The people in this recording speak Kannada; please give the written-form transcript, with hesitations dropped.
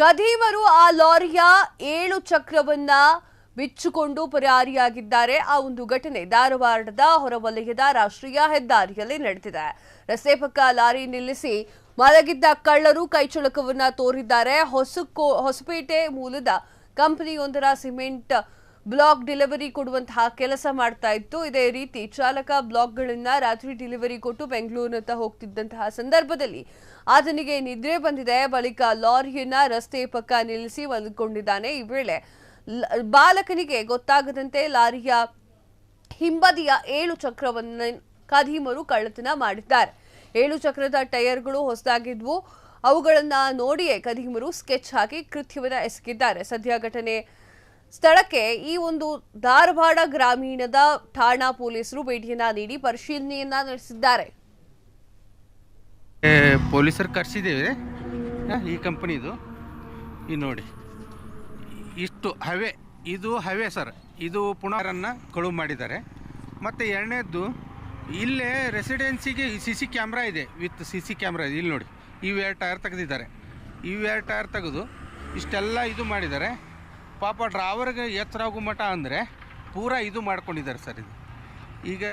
ಖದೀಮರು ಆ ಲಾರಿಯ 7 ಚಕ್ರವನ್ನ ಬಿಚ್ಚಿಕೊಂಡು ಪರಾರಿಯಾಗಿದ್ದಾರೆ. ಆ ಒಂದು ಘಟನೆ ಧಾರವಾಡದ ಹೊರವಲಯದ ರಾಷ್ಟ್ರೀಯ ಹೆದ್ದಾರಿಯಲ್ಲಿ ನಡೆದಿದೆ. ರಸ್ತೆ ಪಕ್ಕ ಲಾರಿ ನಿಲ್ಲಿಸಿ ಮಲಗಿದ್ದ ಕಳ್ಳರು ಕೈಚಳಕವನ್ನ ತೋರಿದ್ದಾರೆ. ಹೊಸಪೇಟೆ ಮೂಲದ ಕಂಪನಿಯೊಂದರ ಸಿಮೆಂಟ್ ಬ್ಲಾಕ್ ಡೆಲಿವರಿ ಕೊಡುವಂತಹ ಕೆಲಸ ಮಾಡ್ತಾ ಇತ್ತು. ಇದೇ ರೀತಿ ಚಾಲಕ ಬ್ಲಾಕ್ಗಳನ್ನ ರಾತ್ರಿ ಡೆಲಿವರಿ ಕೊಟ್ಟು ಬೆಂಗಳೂರಿನತ್ತ ಹೋಗ್ತಿದ್ದಂತಹ ಸಂದರ್ಭದಲ್ಲಿ ಆತನಿಗೆ ನಿದ್ರೆ ಬಂದಿದೆ. ಬಳಿಕ ಲಾರಿಯನ್ನ ರಸ್ತೆ ಪಕ್ಕ ನಿಲ್ಲಿಸಿ ಮಲಗಿಕೊಂಡಿದ್ದಾನೆ. ಈ ವೇಳೆ ಬಾಲಕನಿಗೆ ಗೊತ್ತಾಗದಂತೆ ಲಾರಿಯ ಹಿಂಬದಿಯ 7 ಚಕ್ರವನ್ನು ಖದೀಮರು ಕಳ್ಳತನ ಮಾಡಿದ್ದಾರೆ. 7 ಚಕ್ರದ ಟೈರ್ಗಳು ಹೊಸದಾಗಿದ್ವು. ಅವುಗಳನ್ನ ನೋಡಿಯೇ ಖದೀಮರು ಸ್ಕೆಚ್ ಹಾಕಿ ಕೃತ್ಯವನ್ನ ಎಸಗಿದ್ದಾರೆ. ಸದ್ಯ ಘಟನೆ ಸ್ಥಳಕ್ಕೆ ಈ ಒಂದು ಧಾರವಾಡ ಗ್ರಾಮೀಣದ ಠಾಣಾ ಪೊಲೀಸರು ಭೇಟಿಯನ್ನ ನೀಡಿ ಪರಿಶೀಲನೆಯನ್ನ ನಡೆಸಿದ್ದಾರೆ. ಪೊಲೀಸರು ಕರೆಸಿದ್ದೇವೆ ಈ ಕಂಪನಿದು. ಈ ನೋಡಿ, ಇಷ್ಟು ಇದು ಹವೆ ಸರ್. ಇದು ಪುನಃರನ್ನ ಕಳುವು ಮಾಡಿದ್ದಾರೆ. ಮತ್ತು ಎರಡನೇದ್ದು, ಇಲ್ಲೇ ರೆಸಿಡೆನ್ಸಿಗೆ CC ಕ್ಯಾಮ್ರಾ ಇದೆ, ವಿತ್ CC ಕ್ಯಾಮ್ರಾ ಇದೆ. ಇಲ್ಲಿ ನೋಡಿ, ಇವು 2 ಟೈರ್ ತೆಗೆದಿದ್ದಾರೆ. ಇವು 2 ಟೈರ್ ತೆಗೆದು ಇಷ್ಟೆಲ್ಲ ಇದು ಮಾಡಿದ್ದಾರೆ. ಪಾಪ ಡ್ರೈವರ್ಗೆ ಎಚ್ಚರ ಆಗೋ ಮಟ್ಟ ಅಂದರೆ ಪೂರಾ ಇದು ಮಾಡ್ಕೊಂಡಿದ್ದಾರೆ ಸರ್. ಇದು ಈಗ